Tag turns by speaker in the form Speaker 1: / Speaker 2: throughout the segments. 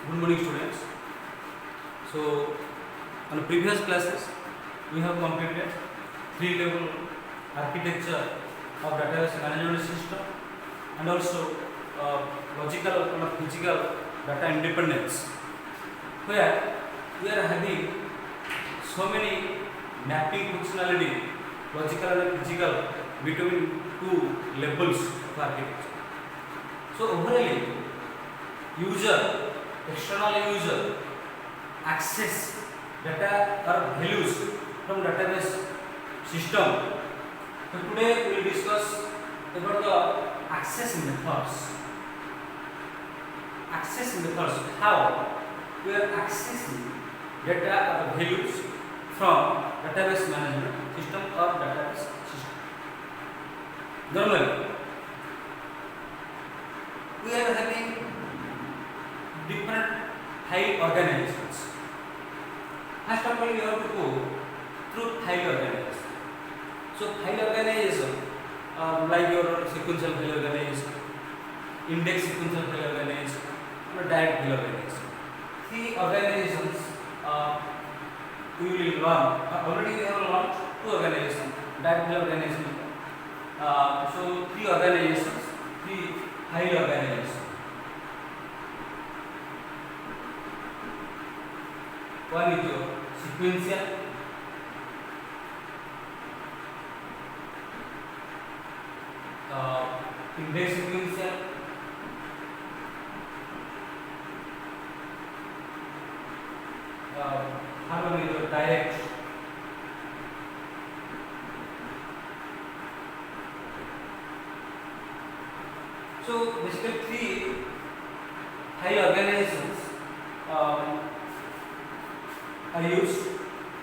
Speaker 1: Good morning, students. So, on the previous classes, we have completed three-level architecture of database management system and also logical and physical data independence, where we are having so many mapping functionality, logical and physical, between two levels of architecture. So, overall, user, external user access data or values from database system. So today we will discuss about the access methods. Access methods, how we are accessing data or values from database management system or database system. Normally, we are having different file organizations. First of all, we have to go through file organization. So, file organization, like your sequential file organization, index sequential file organization, or direct file organization. Three organizations we will learn. Already we have learned two organizations, direct file organization. So, three organizations, three file organizations. One is your sequential, index sequential, third one is your direct, so basically three file organizations are used,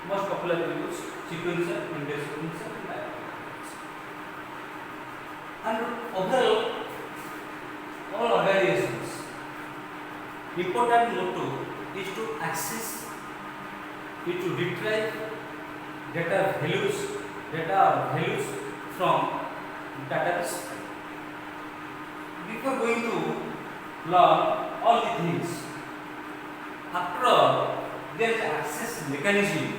Speaker 1: most popularly used, sequential, index sequential, and direct. And overall, all organizations, important motto is to access, is to retrieve data or values from database. Before going to learn all the things, after all, there is access mechanism,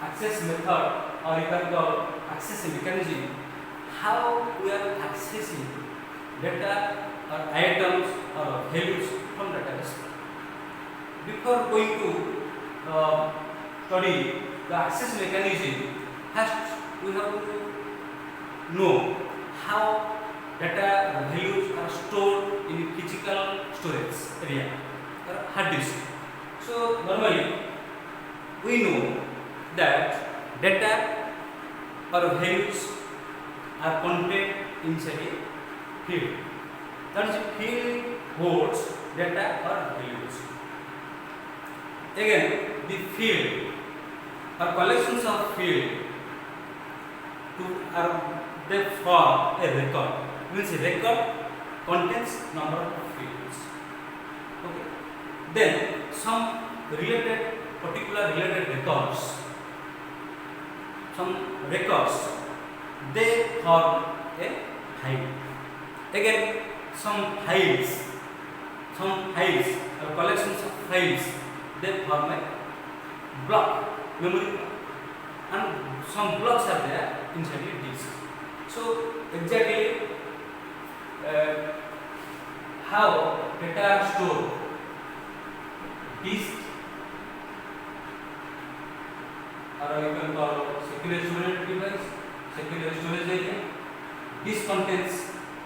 Speaker 1: access method, or you can call access mechanism, how we are accessing data or items or values from database. Before going to study the access mechanism, first we have to know how data or values are stored in physical storage area or hard disk. So normally we know that data or values are contained inside a field. That is, field holds data or values. Again, the field or collections of field they form a record. Means a record contains number of fields. Okay. Then some particular related records, they form a file. Again, some files or collections of files, they form a block, memory block, and some blocks are there inside a disk. So exactly how data are stored, disk, or you can call secure storage device, secure storage area. This contains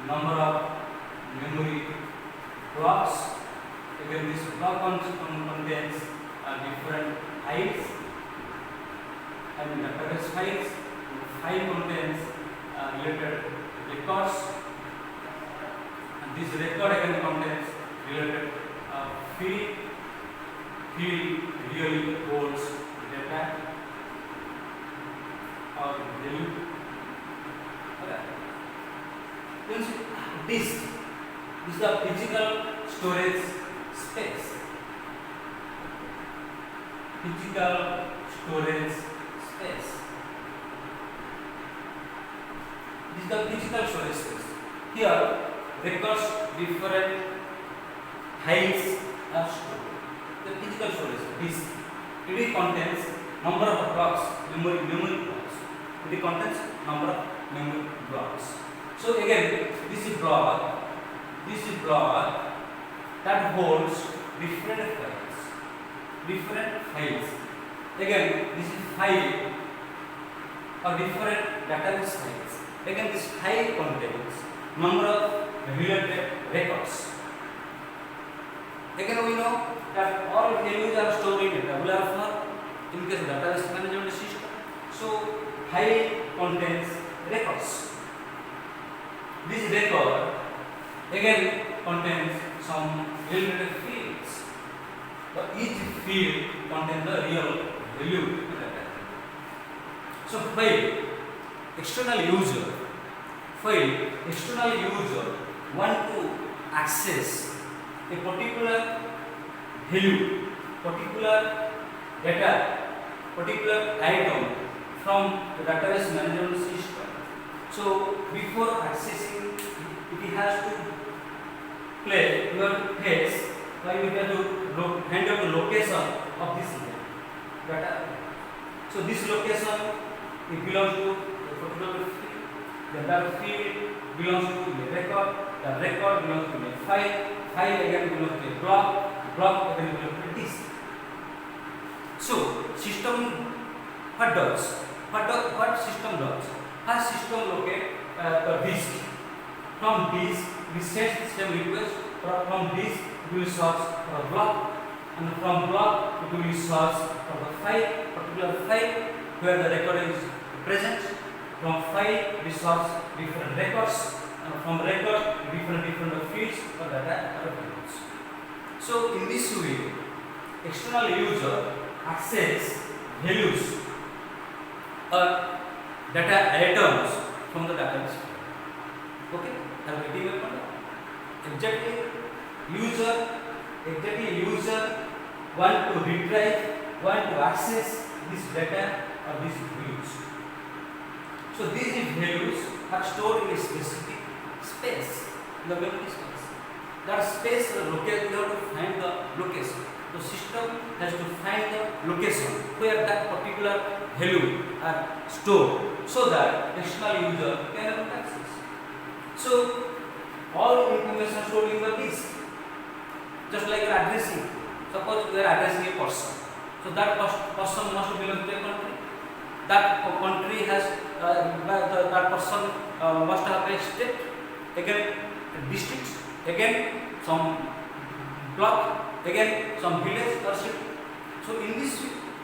Speaker 1: number of memory blocks. Again, this block contains different files and database files. The file contains related records, and this record again contains related field. Field really holds data or value. Disk is the physical storage space. Physical storage space. This is the physical storage space. Here, records different files are stored. physical storage disk. It contains number of blocks, memory blocks. It contains number of memory blocks. So again, this is block that holds different files. Again, this is file or different database files. Again, this file contains number of related records. Again, we know that all values are stored in a tabular form in case of database management system. So, file contains records. This record again contains some related fields. So, each field contains the real value. So, external user want to access a particular value, particular data, particular item from the database management system. So before accessing, it has to face, you have to find out the location of this data. So this location, it belongs to a particular field. That field belongs to a record. The record belongs to a file. File again belongs to a block. Block again belongs to a disk. So system what system does? First, system locate the disk. From disk, we set system request. From disk, we will search for a block, and from block, we will search for the file, particular file where the record is present. From file, we search different records, and from record, different fields or data attributes. So in this way, external user access values or data items from the database. Okay, have you getting it? Exactly, user want to retrieve, want to access this data or these values. So these values are stored in a specific space, in the memory space. That space location, you have to find the location. The system has to find the location where that particular value are stored, so that external user can have access. So all information stored in the disk, just like addressing. Suppose we are addressing a person, so that person must belong to a country. That country has that person must have a state, again a district, again some block, again some village or city. So in this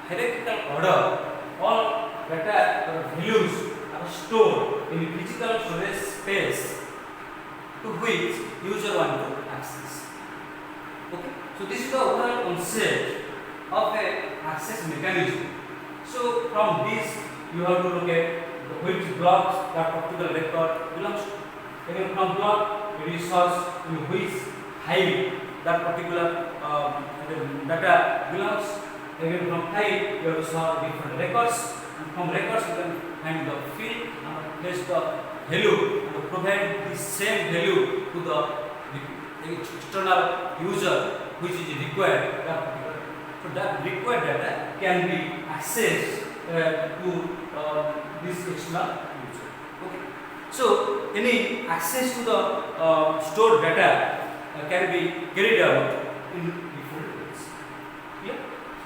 Speaker 1: hierarchical order, all data values are stored in a physical storage space to which user want to access. Okay, so this is the overall concept of a access mechanism. So from this you have to look at which blocks that particular record belongs to. Again from block you search in which file that particular data belongs. Again from file you have to search different records, and from records you can find the field and place the value and provide the same value to the external user which is required. So that required data can be accessed to this external user. Okay. So any access to the stored data can be carried out in different ways. Yeah.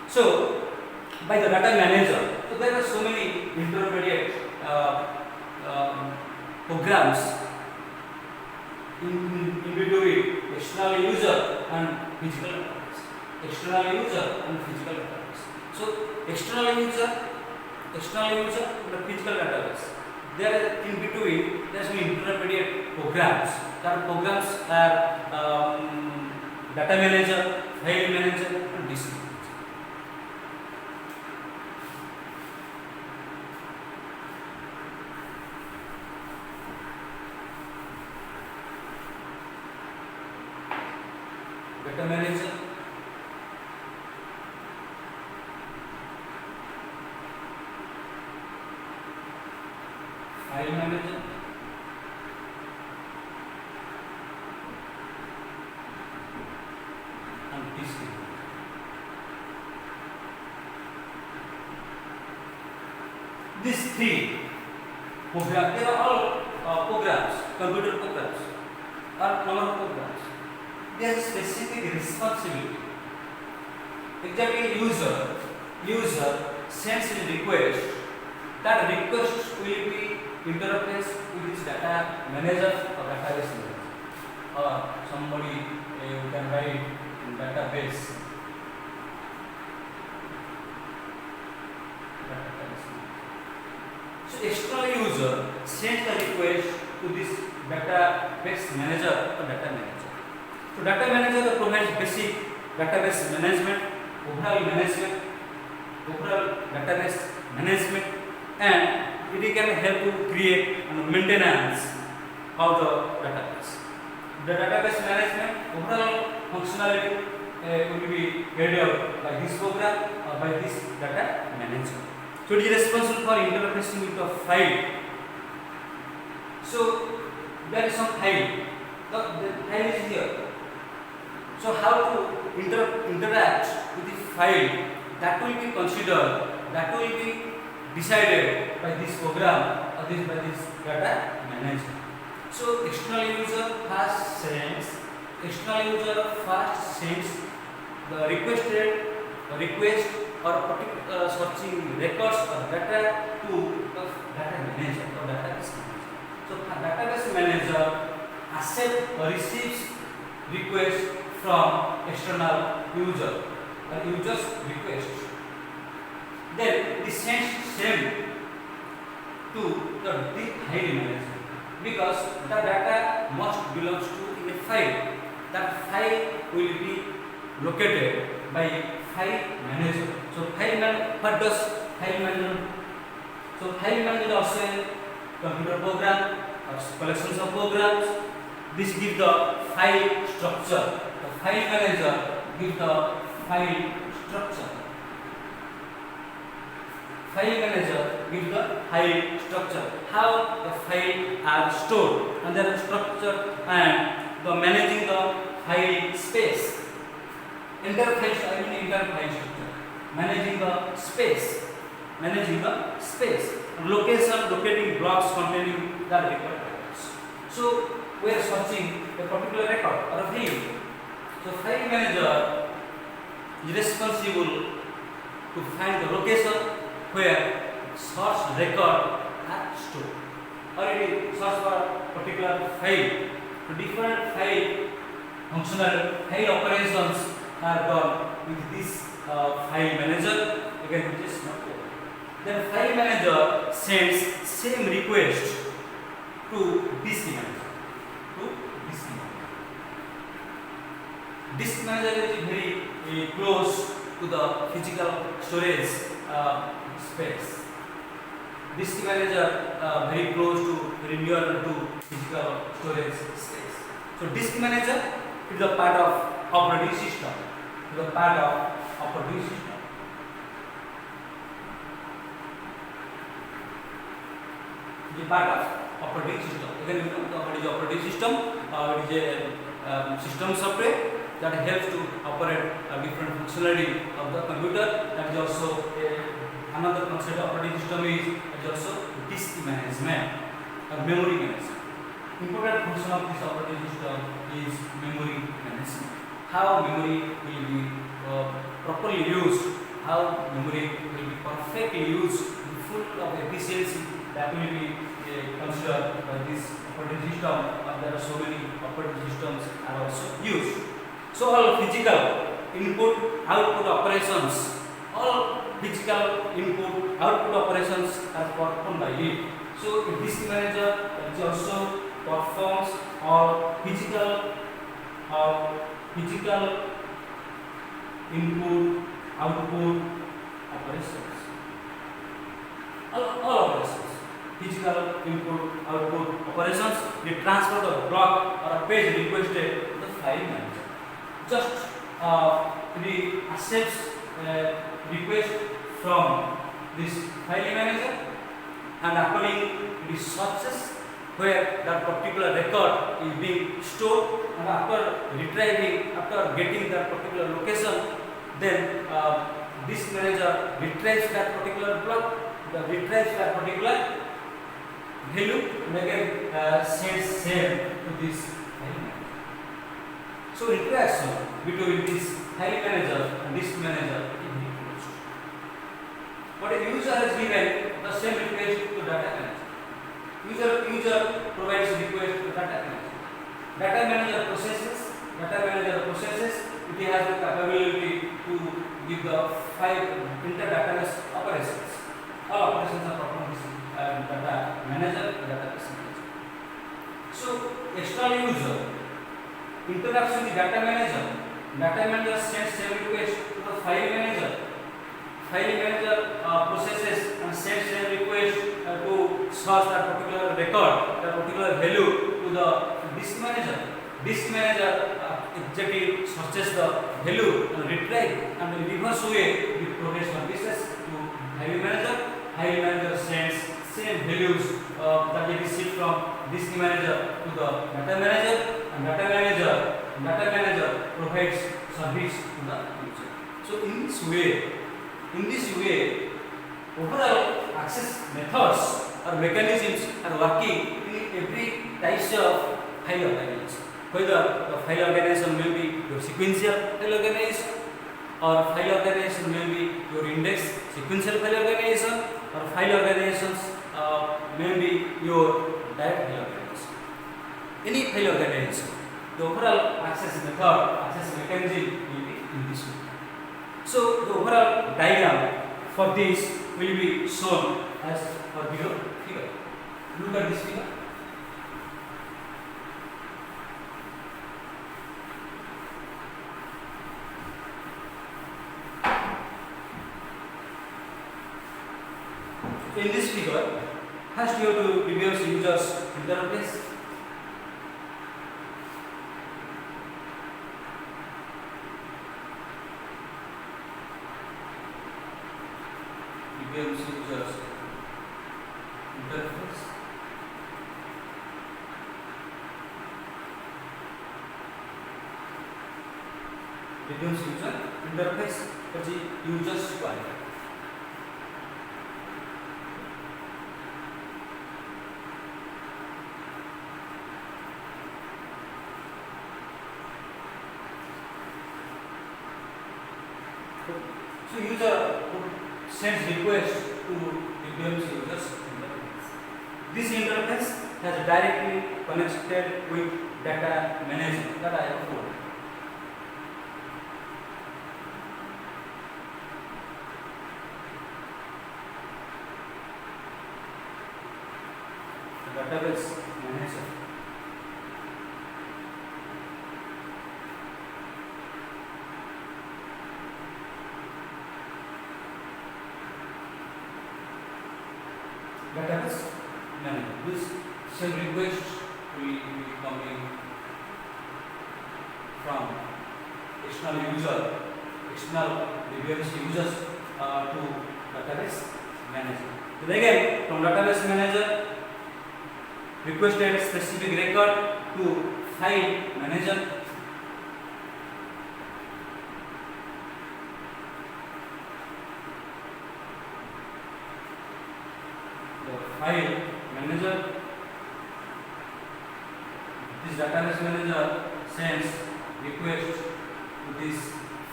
Speaker 1: So by the data manager, so there are so many intermediate programs in between external user and physical database. External user and physical database. So external user and the physical database. There in between there are some intermediate programs. That programs are data manager, file manager, and disk manager. Data manager, file manager, and disk manager. three programs. They are all programs, computer programs, or number of programs. There is specific responsibility. Exactly, user sends a request. That request will be interface with its data manager or database manager, or somebody who can write in database. So external user sends the request to this database manager or data manager. So data manager provides basic database management, overall database management, and it can help to create and maintenance of the database. The database management overall functionality will be carried out by this program or by this data manager. So it is responsible for interfacing with the file. So there is some file. The file is here. So how to interact with the file, that will be considered, that will be decided by this program or by this data manager. So external user first sends the request or particular searching records or data to the data manager or database manager. So database manager accepts or receives request from external user or user's request. Then it sends same to the file manager, because the data must belongs to a file. That file will be located by file manager. So what does file manager? So file manager also a computer program or collections of programs. This gives the file structure. The file manager gives the file structure. File manager gives the file structure. How the file are stored, and their structure, and the managing the file space. Entire file structure. Managing the space. Locating blocks containing the record records. So we are searching a particular record or a field. So file manager is responsible to find the location where source record are stored, or it is search for particular file. So different file operations are done with this file manager. Again, which is not there. Then file manager sends same request to disk manager. Disk manager is very close to the physical storage space. Disk manager very close to, very near to physical storage space. So disk manager is a part of operating system. Again, you know what is operating system? It is a system software that helps to operate different functionality of the computer. That is also another concept of operating system is also disk management or memory management. Important function of this operating system is memory management. How memory will be properly used, how memory will be perfectly used, full of efficiency, that will be considered by this operating system. There are so many operating systems are also used. So all physical input output operations are performed by it. So disk manager also performs all physical input output operations. All operations. Physical input output operations. The transfer of block or a page requested to the file manager. Just the accepts request from this file manager, and according to the searches where that particular record is being stored, and after getting that particular location, then disk manager retrieves that particular block, the retrieves a particular value and again sends same to this file manager. So interaction between this file manager and disk manager is very close. But a user has given the same request to data manager. User provides request to data manager. Data manager processes. It has the capability to give the file inter-database operations. All operations are performed by data manager and database manager. So external user interacts with the data manager. Data manager sends same request to the file manager. File manager processes and sends same request to search that particular record, that particular value to the disk manager. Disk manager exactly searches the value and retrieve, and in reverse way it progress from pieces to file manager. File manager sends same values that it received from disk manager to the data manager, and data manager provides service to the user. So in this way, overall access methods or mechanisms are working in every types of file organization. Whether the file organization may be your sequential file organization, or file organization may be your index sequential file organization, or file organizations may be your direct file organization. Any file organization, the overall access mechanism will be in this way. So the overall diagram for this will be shown as per below figure. Look at this figure. In this figure, first you have to review user's interface. Review user's interface. Review user interface, પછી user's requirement. So user sends request to the user's interface. This interface has directly connected with data manager that I have told. The database manager. Database manager. This same request will be coming from external DBMS users to database manager. Then again, from database manager, requested specific record to file manager. File manager, this database manager sends request to this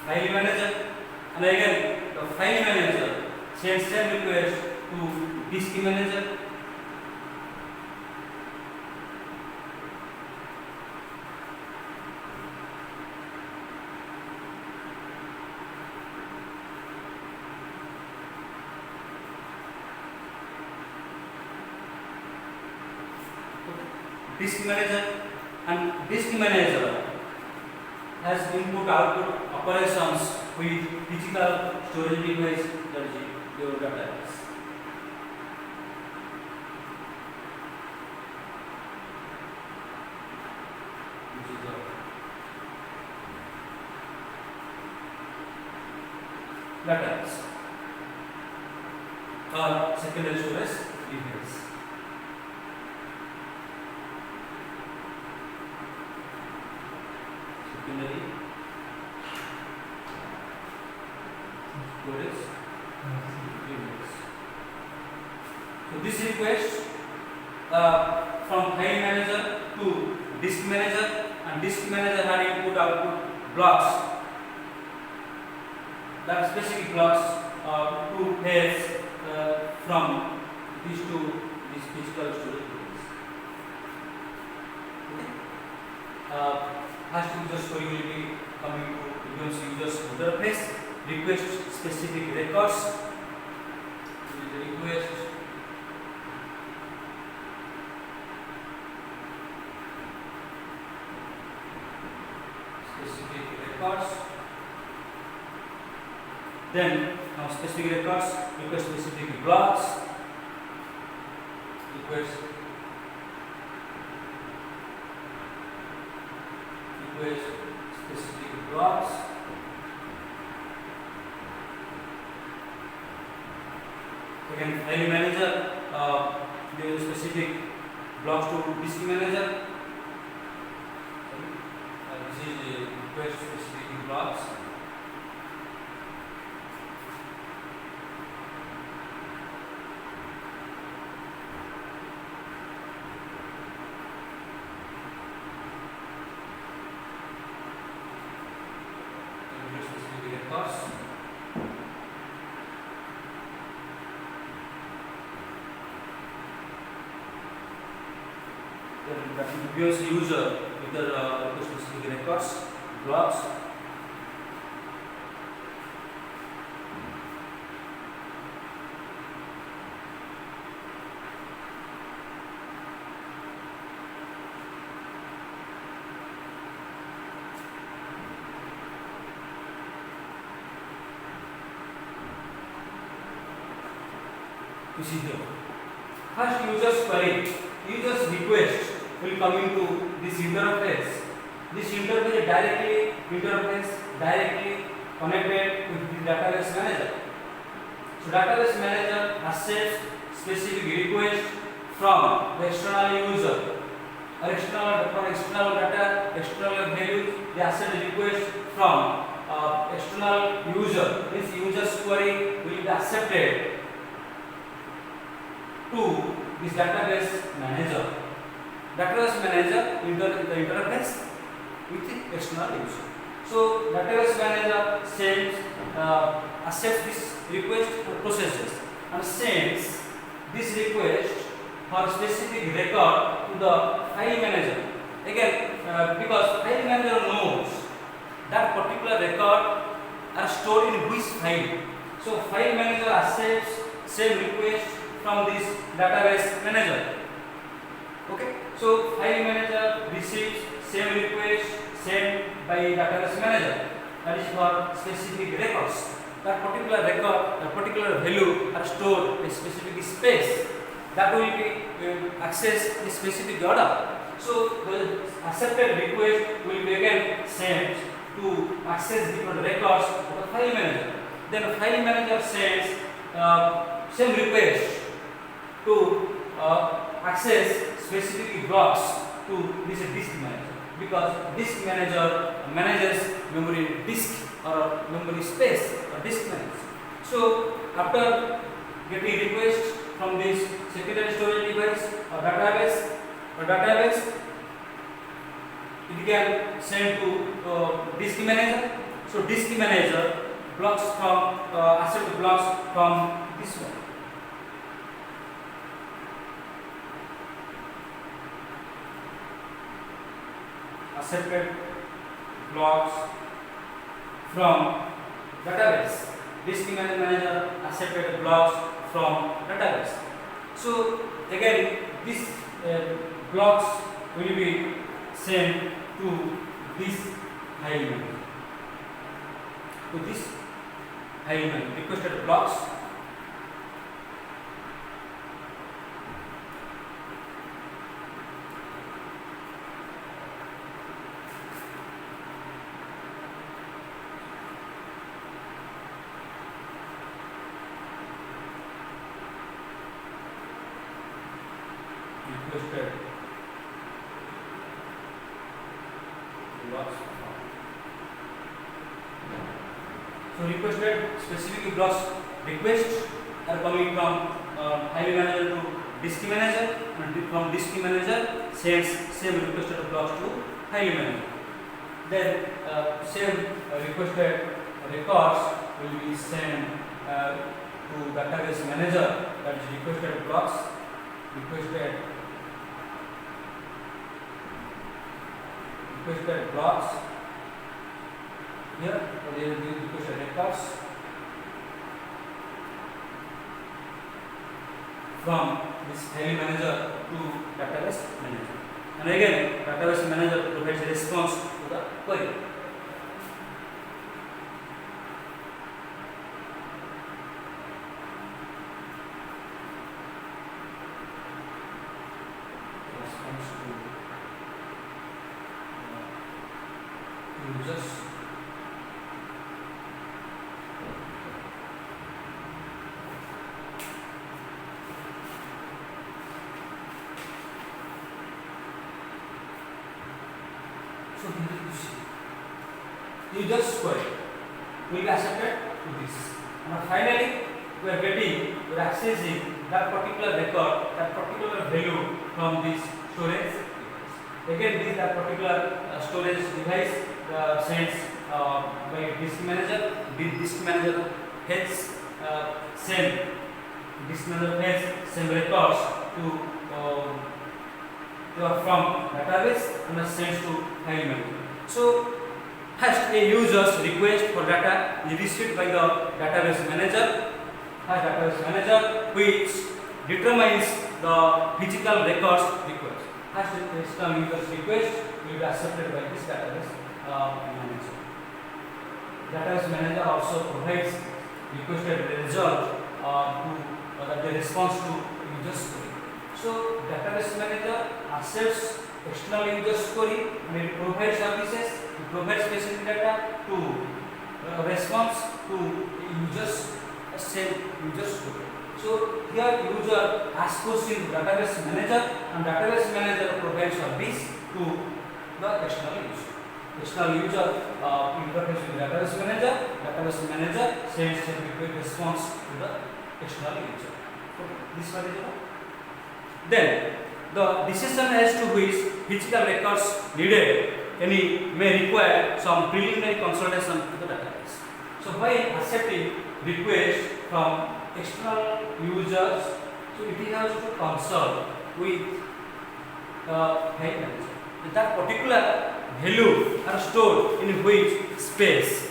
Speaker 1: file manager, and again the file manager sends same request to disk manager. Disk manager has input output operations with physical storage device, that is your database. This is the database or secondary storage device. Secondary storage device. So this request from file manager to disk manager, and disk manager had input output blocks, that specific blocks to pairs from these two these physical storage devices. First user story will be coming to users interface, request specific records, request specific records, then specific records, request specific blocks, request specific blocks, again file manager give specific blocks to disk manager. This is request specific blocks. That previous user with the specific records, blocks, you see here. First user's query, user's request will come into this interface. This interface directly connected with the database manager. So database manager accepts specific request from the external user or external data, external value. They accept the request from external user. This user's query will be accepted to this database manager. Database manager the interface with the external user. So database manager sends accepts this request for processes and sends this request for specific record to the file manager. Again, because file manager knows that particular record are stored in which file. So file manager accepts same request from this database manager. Okay, so file manager receives same request sent by database manager, that is for specific records. That particular record, that particular value are stored in a specific space that will be accessed in specific order. So the accepted request will be again sent to access different records to the file manager. Then the file manager sends same request to access specific blocks to this disk manager, because disk manager manages memory disk or memory space or disk manager. So after getting request from this secondary storage device or database, it can send to disk manager. So disk manager blocks from accept blocks from this one. Accepted blocks from database. Disk manager accepted blocks from database. So again, these blocks will be sent to this file manager. To this file manager, requested blocks. Requested blocks. So requested specific blocks requests are coming from file manager to disk manager, and from disk manager sends same requested blocks to file manager. Then same requested records will be sent to database manager, that is requested blocks, requested blocks here, or there will be requested records from this file manager to database manager, and again database manager provides a response to the query. Response to users. So users query will be accepted to this, and finally we are accessing that particular record, that particular value from this storage device. Again, this that particular storage device sends by disk manager. Disk manager fetch same records to from database and sends to file manager. So first, a user's request for data is received by the database manager. Database manager which determines the physical records request. First, external user's request will be accepted by this database manager. Database manager also provides requested result to the response to user's query. So database manager accepts external user's query and it provides services to provide specific data to response to users query. So here user asks question to database manager, and database manager provides service to the external user. External user interface with database manager. Database manager sends a request response to the external user. Okay, this one is all. Then the decision as to which physical records needed may require some preliminary consultation to the database. So by accepting request from external users, so it has to consult with file manager. That particular value are stored in which space.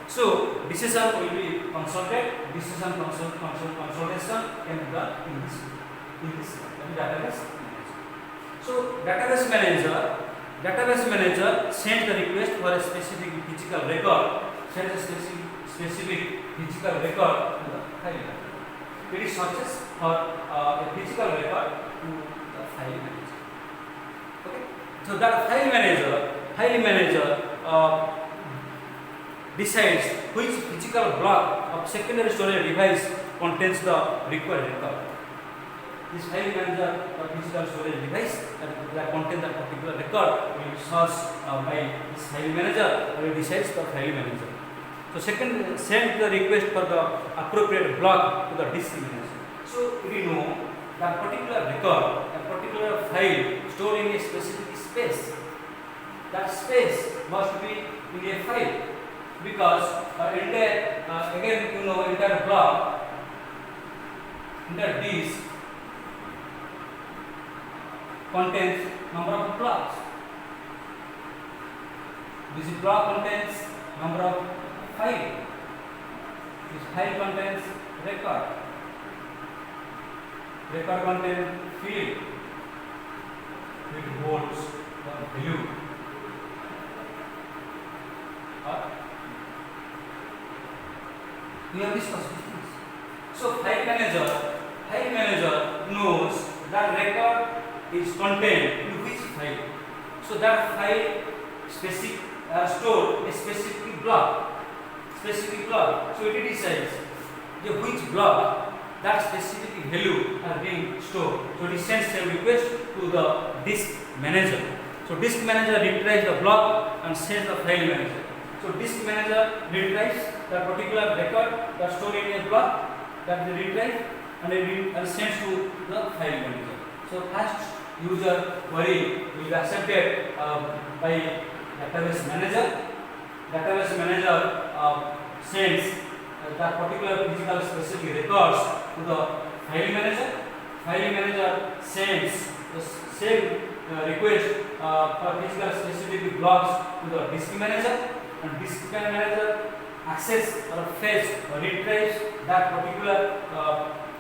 Speaker 1: So decision will be consulted. Decision consultation can be done in this database manager. So database manager sends the request for a specific physical record. Sends a specific physical record to the file manager. It is searches for a physical record to the file manager. Okay. So that file manager decides which physical block of secondary storage device contains the required record. This file manager or physical storage device that contains that particular record will be searched by this file manager, or it decides the file manager. So second, send the request for the appropriate block to the disk manager. So we know that particular record, a particular file stored in a specific space. That space must be in a file, because entire block, entire disk contains number of blocks. This block contains number of file. This file contains record. Record contains field which holds the value. We have discussed this. So file manager knows that record is contained in which file. So that file stored a specific block. So it decides which block that specific value are being stored. So it sends a request to the disk manager. So disk manager retrieves the block and sends the file manager. So disk manager retrieves the particular record that stored in a block that they retrieve and sends to the file manager. So first user query will be accepted by database manager. Database manager sends that particular physical specific records to the file manager. File manager sends the same request for physical specific blocks to the disk manager, and disk manager access or fetch or retrieves that particular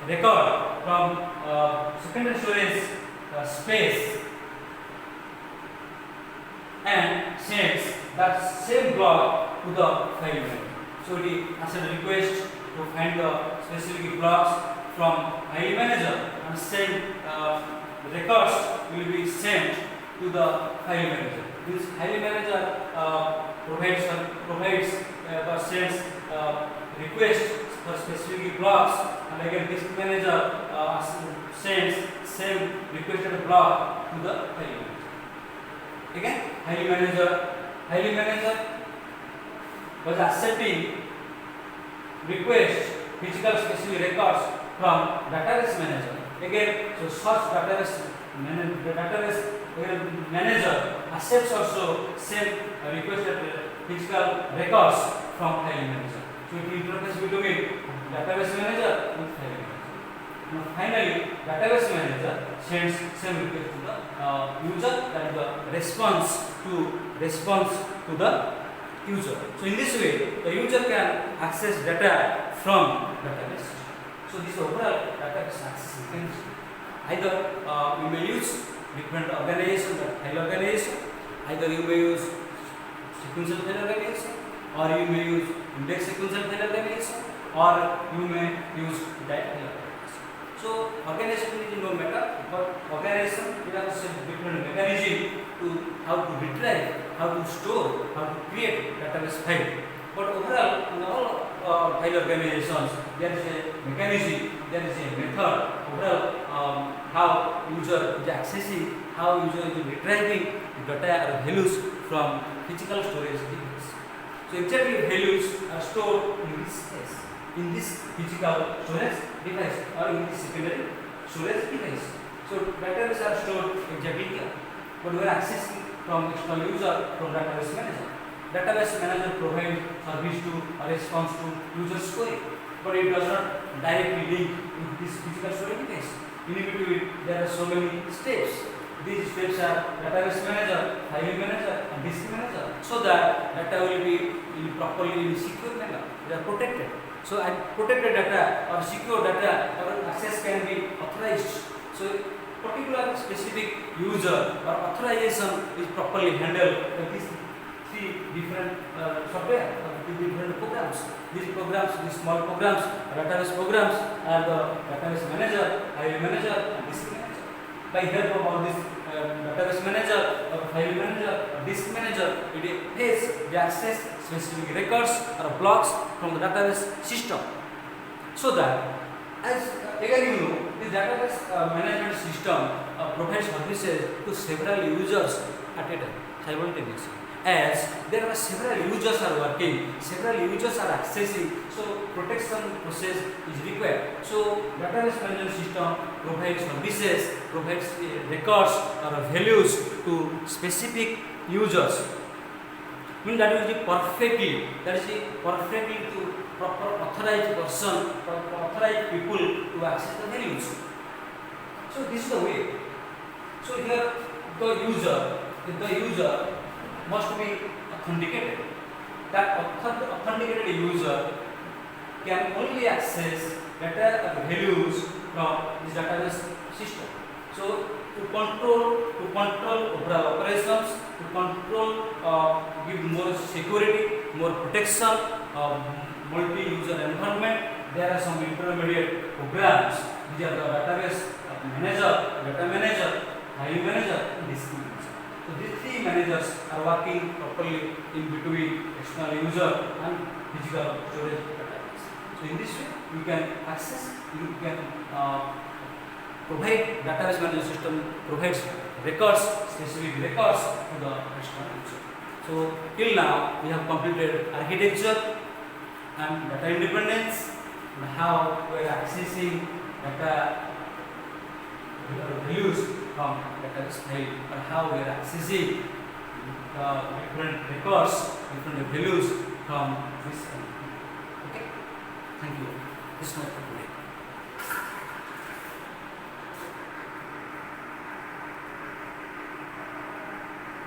Speaker 1: record from secondary storage space and sends that same block to the file manager. So it has a request to find the specific blocks from file manager, and same records will be sent to the file manager. This file manager provides or sends request for specific blocks, and again disk manager sends same requested block to the file manager. Again, file manager was accepting request physical specific records from database manager. Again, so such database manager accepts also same requested physical records from file manager. So it interfaces between database manager and file manager. Now finally, database manager sends same request to the user, that is the response to the user. So in this way, the user can access data from database. So this is overall database access mechanism. Either you may use different organization, file organization. Either you may use sequential file organization, or you may use index sequential file organization, or you may use direct file organization. So organization is no matter, but organization it has a different mechanism to how to retrieve, how to store, how to create database file. But overall, in all file organizations, there is a mechanism, there is a method. Overall, how user is accessing, how user is retrieving data or values from physical storage device. So exactly values are stored in this space, in this physical storage device or in this secondary storage device. So database are stored exactly here, but we are accessing from external user from database manager. Database manager provides service to or response to user's query, but it does not directly link with this physical storage device. In between, there are so many steps. These steps are database manager, file manager, and disk manager, so that data will be properly in secure manner. They are protected. So, protected data or secure data or access can be authorized. So, particular specific user or authorization is properly handled by these three different software or different programs. These programs, these small programs, database programs, are the database manager, file manager, and disk manager. By help of all this database manager or file manager or disk manager, it has the access specific records or blocks from the database system. So that, as again you know, the database management system provides services to several users at a time simultaneously. As there are several users are working, several users are accessing, so protection process is required. So database management system provides services, provides records or values to specific users. Mean that is perfectly to proper authorized person, authorized people to access the values. So this is the way. So here the user must be authenticated. That authenticated user can only access data or values from this database system. So to control overall operations, to control, give more security, more protection, multi-user environment, there are some intermediate programs. These are the database manager, data manager, file manager, and disk manager. So these three managers are working properly in between external user and physical storage database. So in this way, you can access, you can provide database management system provides records, specific records to the external user. So till now we have completed architecture and data independence, and how we are accessing data values from database file, or how we are accessing different records, different values from this file. Okay, thank you. This is my today.